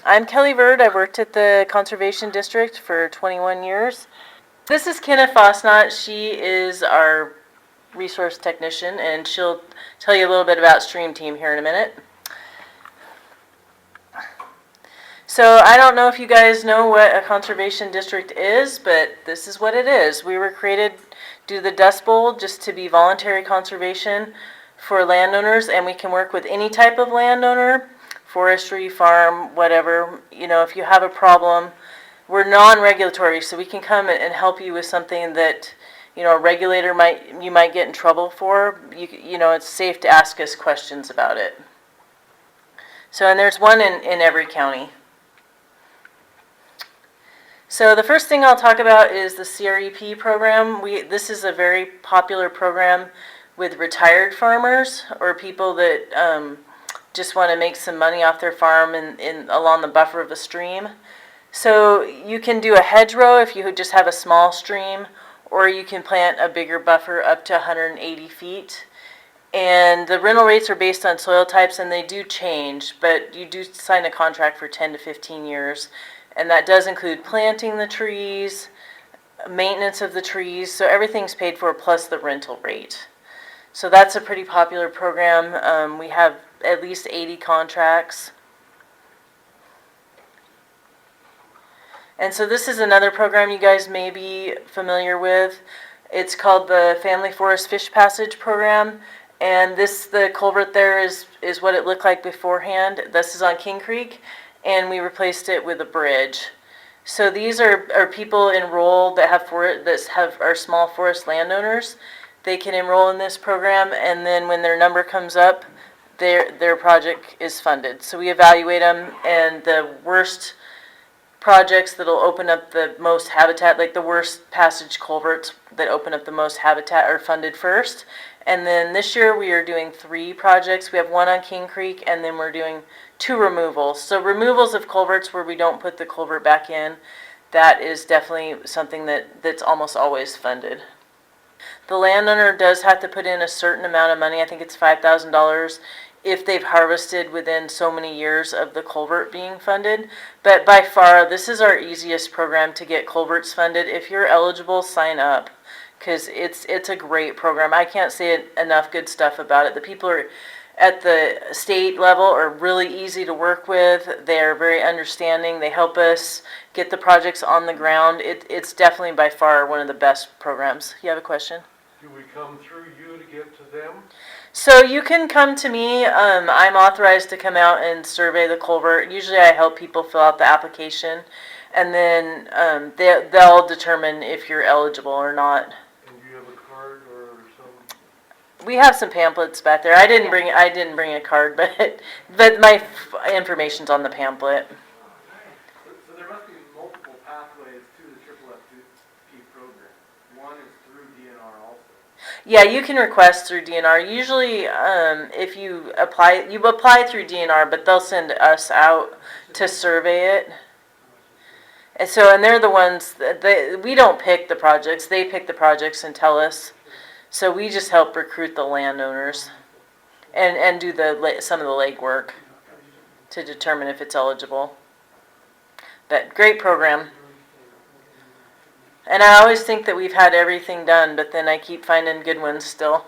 I'm Kelly Bird. I worked at the Conservation District for 21 years. This is Kenna Fosnacht. She is our resource technician, and she'll tell you a little bit about Stream Team here in a minute. So I don't know if you guys know what a conservation district is, but this is what it is. We were created due to the Dust Bowl just to be voluntary conservation for landowners, and we can work with any type of landowner, forestry, farm, whatever. You know, if you have a problem, we're non-regulatory, so we can come and help you with something that, you know, a regulator might get in trouble for. You know, it's safe to ask us questions about it. So, and there's one in every county. So the first thing I'll talk about is the CERP program. This is a very popular program with retired farmers or people that just want to make some money off their farm along the buffer of a stream. So you can do a hedgerow if you just have a small stream, or you can plant a bigger buffer up to 180 feet. And the rental rates are based on soil types, and they do change, but you do sign a contract for 10 to 15 years. And that does include planting the trees, maintenance of the trees, so everything's paid for plus the rental rate. So that's a pretty popular program. We have at least 80 contracts. And so this is another program you guys may be familiar with. It's called the Family Forest Fish Passage Program. And the culvert there is what it looked like beforehand. This is on King Creek, and we replaced it with a bridge. So these are people enrolled that are small forest landowners. They can enroll in this program, and then when their number comes up, their project is funded. So we evaluate them, and the worst projects that'll open up the most habitat, like the worst passage culverts that open up the most habitat, are funded first. And then this year we are doing 3 projects. We have one on King Creek, and then we're doing 2 removals. So removals of culverts where we don't put the culvert back in, that is definitely something that's almost always funded. The landowner does have to put in a certain amount of money. I think it's $5,000 if they've harvested within so many years of the culvert being funded. But by far, this is our easiest program to get culverts funded. If you're eligible, sign up, because it's a great program. I can't say enough good stuff about it. The people at the state level are really easy to work with. They're very understanding. They help us get the projects on the ground. It's definitely by far one of the best programs. You have a question? Do we come through you to get to them? So you can come to me. I'm authorized to come out and survey the culvert. Usually I help people fill out the application, and then they'll determine if you're eligible or not. And do you have a card or some? We have some pamphlets back there. I didn't bring a card, but my information's on the pamphlet. So there must be multiple pathways to the FFP program. One is through DNR also. Yeah, you can request through DNR. Usually, if you apply through DNR, but they'll send us out to survey it. And so, and they're the ones we don't pick the projects. They pick the projects and tell us. So we just help recruit the landowners and do some of the legwork to determine if it's eligible. But great program. And I always think that we've had everything done, but then I keep finding good ones still.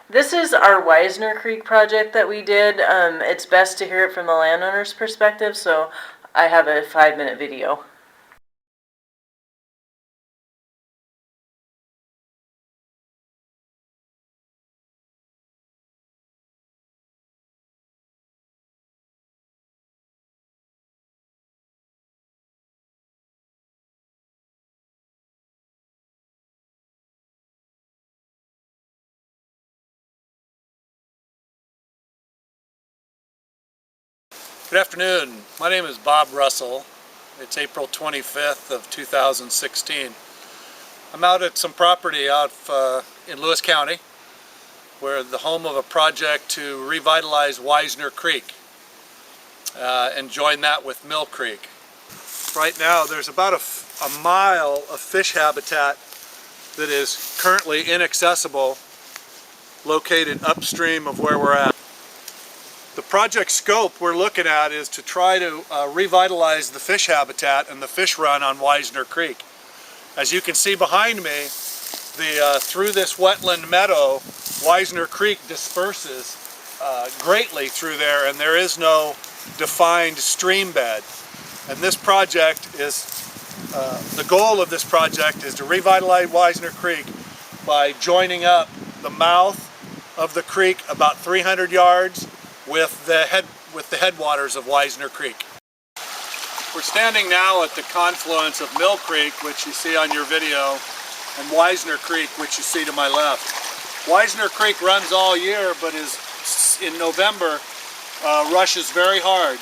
This is our Wisner Creek project that we did. It's best to hear it from the landowner's perspective, so I have a 5-minute video. Good afternoon. My name is Bob Russell. It's April 25th of 2016. I'm out at some property out in Lewis County. We're the home of a project to revitalize Wisner Creek and join that with Mill Creek. Right now there's about a mile of fish habitat that is currently inaccessible, located upstream of where we're at. The project scope we're looking at is to try to revitalize the fish habitat and the fish run on Wisner Creek. As you can see behind me, through this wetland meadow, Wisner Creek disperses greatly through there, and there is no defined stream bed. And this project is, the goal of this project is to revitalize Wisner Creek by joining up the mouth of the creek about 300 yards with the headwaters of Wisner Creek. We're standing now at the confluence of Mill Creek, which you see on your video, and Wisner Creek, which you see to my left. Wisner Creek runs all year, but is in November rushes very hard.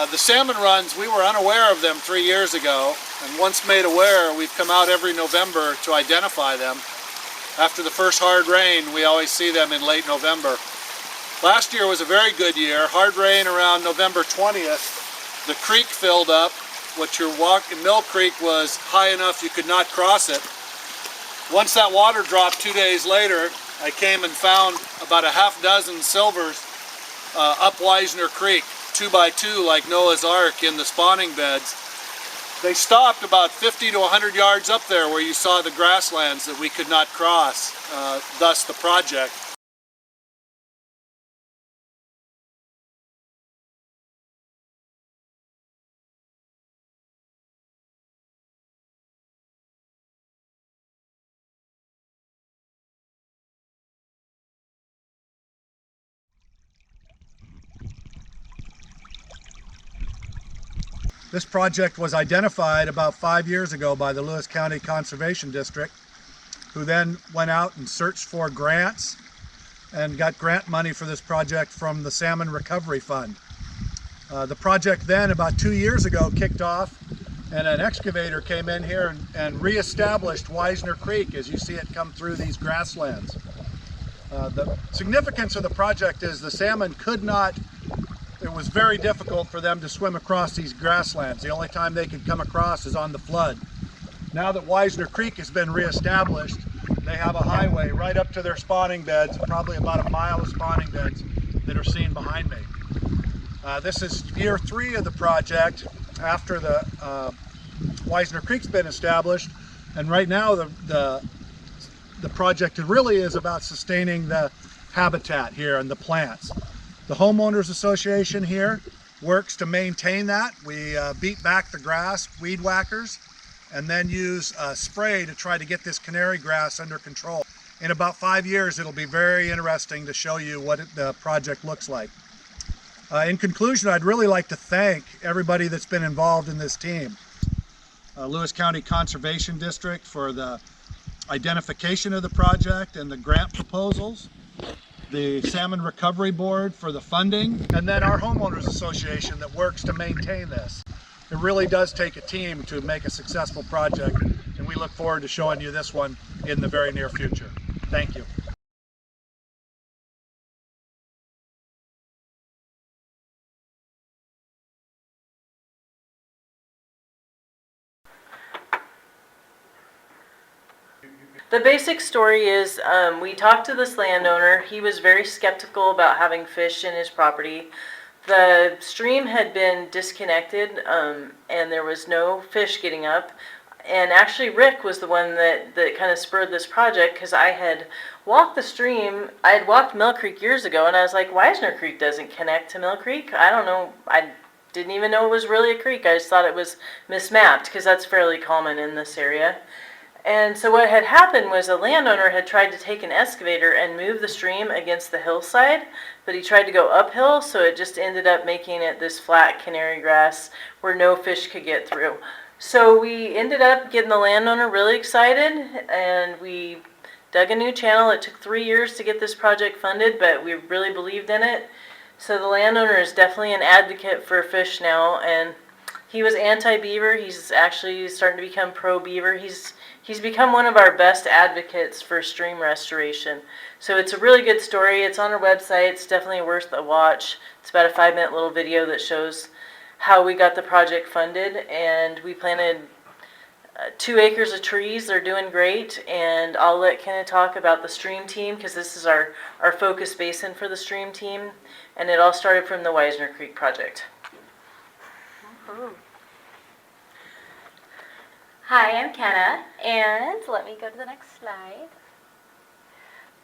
The salmon runs, we were unaware of them 3 years ago, and once made aware, we've come out every November to identify them. After the first hard rain, we always see them in late November. Last year was a very good year. Hard rain around November 20th. The creek filled up. What your walk in Mill Creek was high enough you could not cross it. Once that water dropped 2 days later, I came and found about a half dozen silvers up Wisner Creek, 2 by 2 like Noah's Ark in the spawning beds. They stopped about 50 to 100 yards up there where you saw the grasslands that we could not cross, thus the project. This project was identified about 5 years ago by the Lewis County Conservation District, who then went out and searched for grants and got grant money for this project from the Salmon Recovery Fund. The project then, about 2 years ago, kicked off, and an excavator came in here and reestablished Wisner Creek as you see it come through these grasslands. The significance of the project is the salmon could not, it was very difficult for them to swim across these grasslands. The only time they could come across is on the flood. Now that Wisner Creek has been reestablished, they have a highway right up to their spawning beds, probably about a mile of spawning beds that are seen behind me. This is year 3 of the project after the Wisner Creek's been established, and right now the project really is about sustaining the habitat here and the plants. The Homeowners Association here works to maintain that. We beat back the grass, weed whackers, and then use spray to try to get this canary grass under control. In about 5 years, it'll be very interesting to show you what the project looks like. In conclusion, I'd really like to thank everybody that's been involved in this team. Lewis County Conservation District for the identification of the project and the grant proposals, the Salmon Recovery Board for the funding, and then our Homeowners Association that works to maintain this. It really does take a team to make a successful project, and we look forward to showing you this one in the very near future. Thank you. The basic story is we talked to this landowner. He was very skeptical about having fish in his property. The stream had been disconnected and there was no fish getting up. And actually Rick was the one that kind of spurred this project, because I had walked the stream. I had walked Mill Creek years ago, and I was like, Wisner Creek doesn't connect to Mill Creek. I don't know. I didn't even know it was really a creek. I just thought it was mismapped, because that's fairly common in this area. And so what had happened was a landowner had tried to take an excavator and move the stream against the hillside, but he tried to go uphill, so it just ended up making it this flat canary grass where no fish could get through. So we ended up getting the landowner really excited, and we dug a new channel. It took 3 years to get this project funded, but we really believed in it. So the landowner is definitely an advocate for fish now, and he was anti-beaver. He's actually starting to become pro-beaver. He's become one of our best advocates for stream restoration. So it's a really good story. It's on our website. It's definitely worth a watch. It's about a 5-minute little video that shows how we got the project funded, and we planted 2 acres of trees. They're doing great, and I'll let Kenna talk about the stream team because this is our focus basin for the stream team, and it all started from the Wisner Creek project. Hi, I'm Kenna, and let me go to the next slide.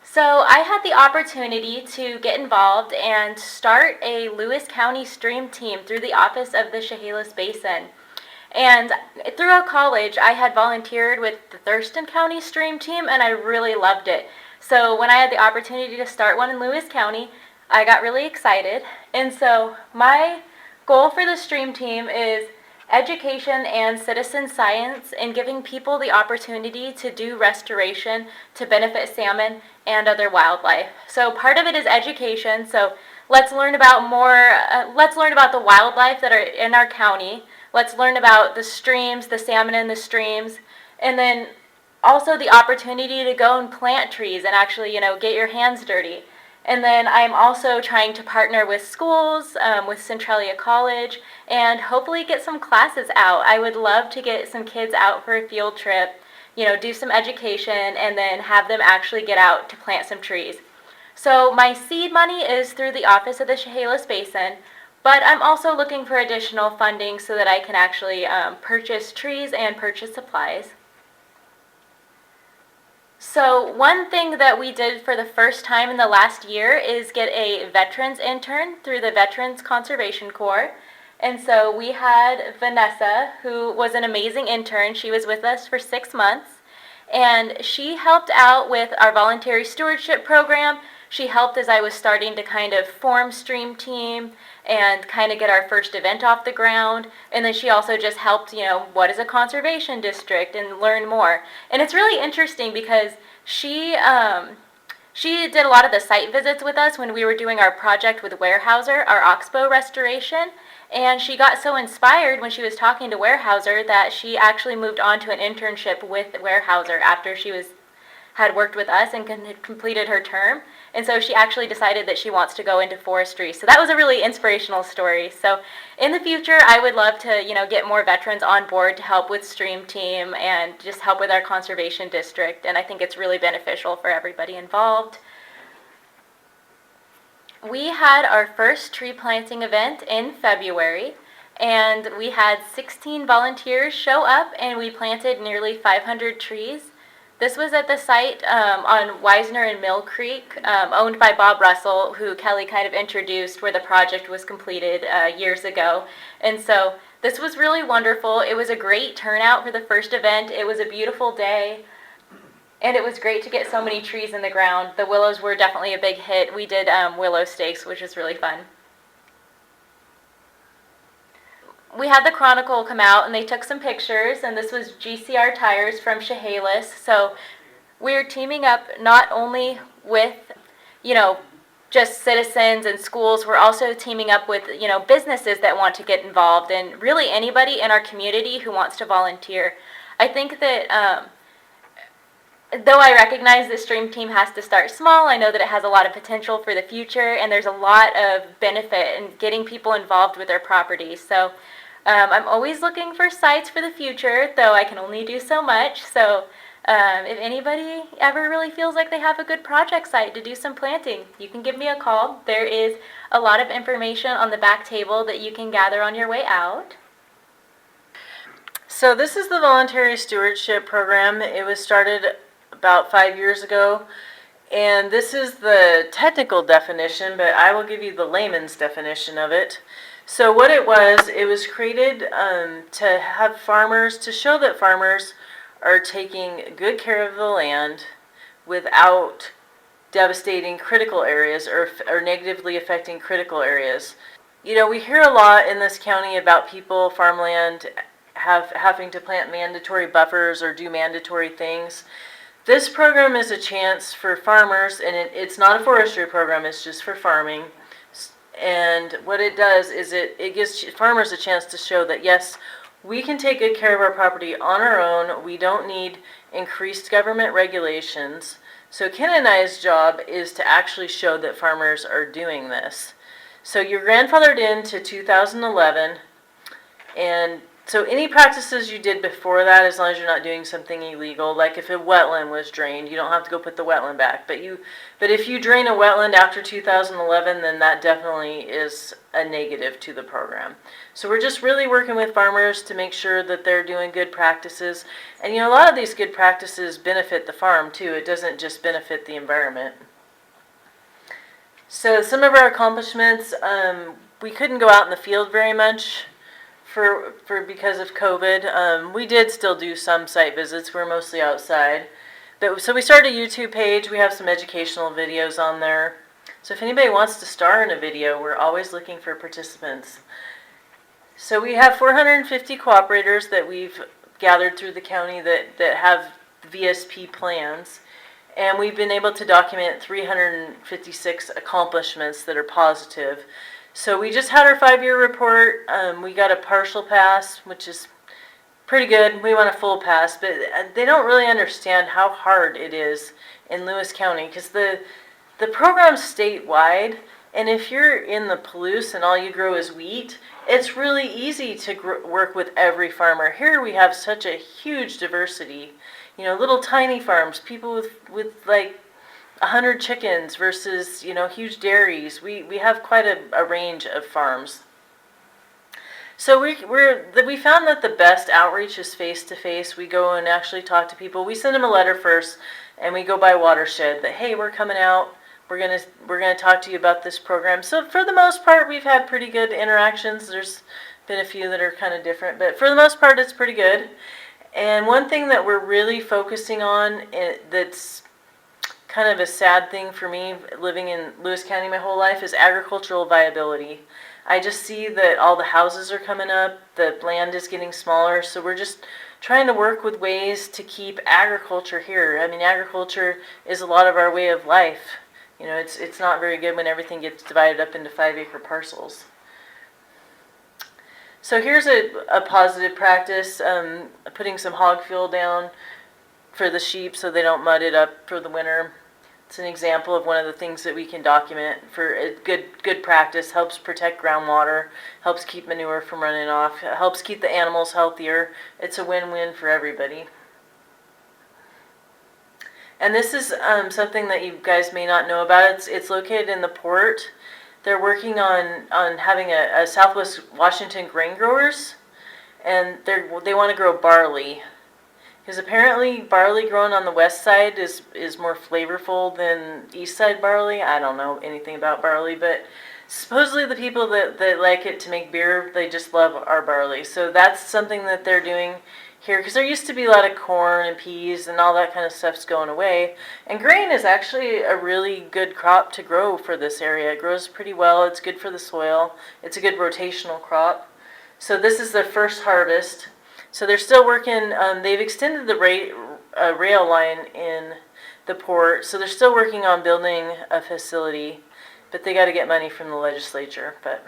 So I had the opportunity to get involved and start a Lewis County stream team through the office of the Chehalis Basin. And throughout college, I had volunteered with the Thurston County stream team, and I really loved it. So when I had the opportunity to start one in Lewis County, I got really excited. And so my goal for the stream team is education and citizen science and giving people the opportunity to do restoration to benefit salmon and other wildlife. So part of it is education. So let's learn about the wildlife that are in our county. Let's learn about the streams, the salmon in the streams, and then also the opportunity to go and plant trees and actually, get your hands dirty. And then I'm also trying to partner with schools, with Centralia College, and hopefully get some classes out. I would love to get some kids out for a field trip, do some education, and then have them actually get out to plant some trees. So my seed money is through the office of the Chehalis Basin, but I'm also looking for additional funding so that I can actually purchase trees and purchase supplies. So one thing that we did for the first time in the last year is get a veterans intern through the Veterans Conservation Corps. And so we had Vanessa, who was an amazing intern. She was with us for 6 months, and she helped out with our Voluntary Stewardship Program. She helped as I was starting to kind of form stream team and kind of get our first event off the ground. And then she also just helped, what is a conservation district, and learn more. And it's really interesting because she did a lot of the site visits with us when we were doing our project with Weyerhaeuser, our oxbow restoration. And she got so inspired when she was talking to Weyerhaeuser that she actually moved on to an internship with Weyerhaeuser after she had worked with us and had completed her term. And so she actually decided that she wants to go into forestry. So that was a really inspirational story. So in the future, I would love to, get more veterans on board to help with stream team and just help with our conservation district. And I think it's really beneficial for everybody involved. We had our first tree planting event in February, and we had 16 volunteers show up, and we planted nearly 500 trees. This was at the site on Wisner and Mill Creek, owned by Bob Russell, who Kelly kind of introduced, where the project was completed years ago. And so this was really wonderful. It was a great turnout for the first event. It was a beautiful day, and it was great to get so many trees in the ground. The willows were definitely a big hit. We did willow stakes, which was really fun. We had the Chronicle come out, and they took some pictures, and this was GCR Tires from Chehalis. So we're teaming up not only with, just citizens and schools, we're also teaming up with, businesses that want to get involved, and really anybody in our community who wants to volunteer. I think that though I recognize the stream team has to start small, I know that it has a lot of potential for the future, and there's a lot of benefit in getting people involved with their property. So I'm always looking for sites for the future, though I can only do so much. So if anybody ever really feels like they have a good project site to do some planting, you can give me a call. There is a lot of information on the back table that you can gather on your way out. So this is the Voluntary Stewardship Program. It was started about 5 years ago, and this is the technical definition, but I will give you the layman's definition of it. So what it was created to have farmers, to show that farmers are taking good care of the land without devastating critical areas or negatively affecting critical areas. We hear a lot in this county about people, farmland, having to plant mandatory buffers or do mandatory things. This program is a chance for farmers, and it's not a forestry program, it's just for farming. And what it does is it gives farmers a chance to show that, yes, we can take good care of our property on our own. We don't need increased government regulations. So Kenna and I's job is to actually show that farmers are doing this. So you're grandfathered into 2011, and So any practices you did before that, as long as you're not doing something illegal, like if a wetland was drained, you don't have to go put the wetland back. But if you drain a wetland after 2011, then that definitely is a negative to the program. So we're just really working with farmers to make sure that they're doing good practices. And a lot of these good practices benefit the farm too. It doesn't just benefit the environment. So some of our accomplishments, we couldn't go out in the field very much because of COVID. We did still do some site visits. We're mostly outside. So we started a YouTube page. We have some educational videos on there. So if anybody wants to star in a video, we're always looking for participants. So we have 450 cooperators that we've gathered through the county that have VSP plans. And we've been able to document 356 accomplishments that are positive. So we just had our 5-year report. We got a partial pass, which is pretty good. We want a full pass, but they don't really understand how hard it is in Lewis County because the program's statewide, and if you're in the Palouse and all you grow is wheat, it's really easy to work with every farmer. Here we have such a huge diversity. Little tiny farms, people with like 100 chickens versus, huge dairies. We have quite a range of farms. So we found that the best outreach is face-to-face. We go and actually talk to people. We send them a letter first, and we go by watershed that, hey, we're coming out. We're gonna talk to you about this program. So for the most part, we've had pretty good interactions. There's been a few that are kind of different, but for the most part, it's pretty good. And one thing that we're really focusing on that's kind of a sad thing for me living in Lewis County my whole life is agricultural viability. I just see that all the houses are coming up, the land is getting smaller, so we're just trying to work with ways to keep agriculture here. I mean, agriculture is a lot of our way of life. It's not very good when everything gets divided up into 5-acre parcels. So here's a positive practice, putting some hog fuel down for the sheep so they don't mud it up for the winter. It's an example of one of the things that we can document for a good practice. Helps protect groundwater, helps keep manure from running off, helps keep the animals healthier. It's a win-win for everybody. And this is something that you guys may not know about. It's located in the port. They're working on having a Southwest Washington grain growers, and they want to grow barley. Because apparently barley grown on the west side is more flavorful than east side barley. I don't know anything about barley, but supposedly the people that like it to make beer, they just love our barley. So that's something that they're doing here, because there used to be a lot of corn and peas and all that kind of stuff's going away. And grain is actually a really good crop to grow for this area. It grows pretty well. It's good for the soil. It's a good rotational crop. So this is their first harvest. So they're still working. They've extended the rail line in the port. So they're still working on building a facility, but they got to get money from the legislature. But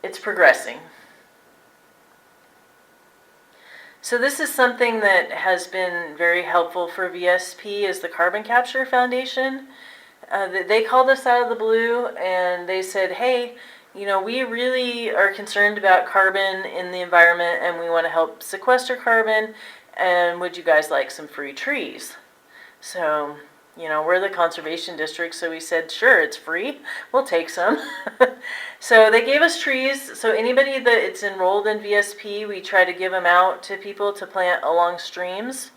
it's progressing. So this is something that has been very helpful for VSP is the Carbon Capture Foundation. They called us out of the blue and they said, hey, we really are concerned about carbon in the environment and we want to help sequester carbon, and would you guys like some free trees? So, we're the conservation district, so we said, sure, it's free. We'll take some. So they gave us trees. So anybody that's enrolled in VSP, we try to give them out to people to plant along streams.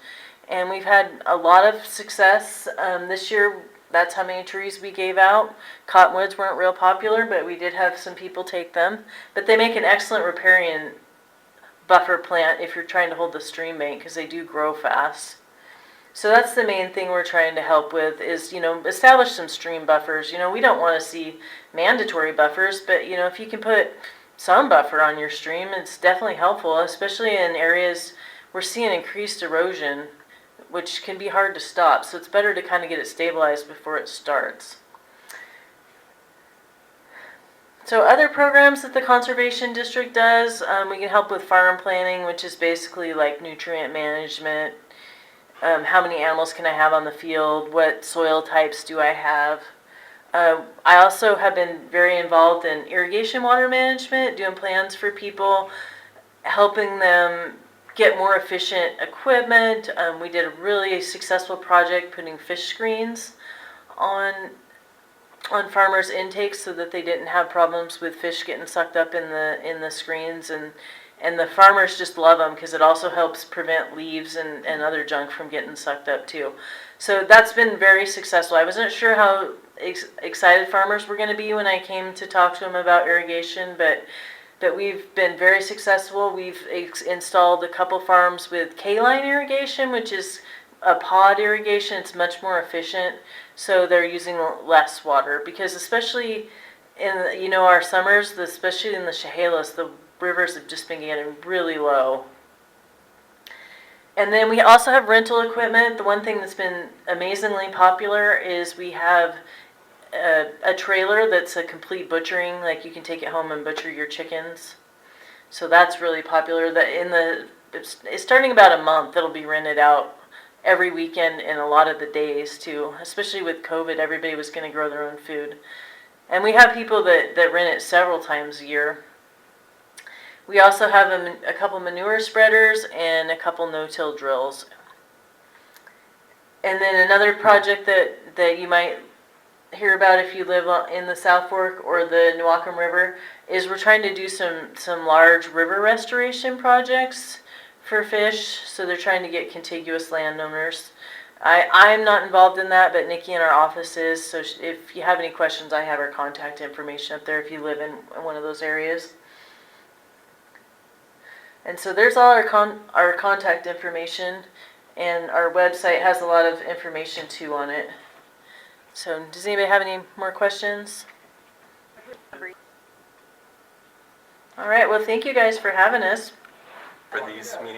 And we've had a lot of success. This year, that's how many trees we gave out. Cottonwoods weren't real popular, but we did have some people take them. But they make an excellent riparian buffer plant if you're trying to hold the stream bank, because they do grow fast. So that's the main thing we're trying to help with is, establish some stream buffers. We don't want to see mandatory buffers, but, if you can put some buffer on your stream, it's definitely helpful, especially in areas we're seeing increased erosion, which can be hard to stop. So it's better to kind of get it stabilized before it starts. So other programs that the Conservation District does, we can help with farm planning, which is basically like nutrient management. How many animals can I have on the field? What soil types do I have? I also have been very involved in irrigation water management, doing plans for people helping them get more efficient equipment. We did a really successful project putting fish screens on farmers' intakes so that they didn't have problems with fish getting sucked up in the screens, and the farmers just love them because it also helps prevent leaves and other junk from getting sucked up too. So that's been very successful. I wasn't sure how excited farmers were going to be when I came to talk to them about irrigation, but we've been very successful. We've installed a couple farms with K-line irrigation, which is a pod irrigation. It's much more efficient, so they're using less water, because especially in our summers, especially in the Chehalis, the rivers have just been getting really low. And then we also have rental equipment. The one thing that's been amazingly popular is we have a trailer that's a complete butchering, like you can take it home and butcher your chickens. So that's really popular. It's starting about a month, it'll be rented out every weekend and a lot of the days too. Especially with COVID, everybody was going to grow their own food. And we have people that rent it several times a year. We also have a couple manure spreaders and a couple no-till drills. And then another project that you might hear about if you live in the South Fork or the Newaukum River is we're trying to do some large river restoration projects for fish. So they're trying to get contiguous landowners. I'm not involved in that, but Nikki in our office is. So if you have any questions, I have her contact information up there if you live in one of those areas. And so there's all our contact information, and our website has a lot of information too on it. So does anybody have any more questions? All right, well, thank you guys for having us. For these meetings.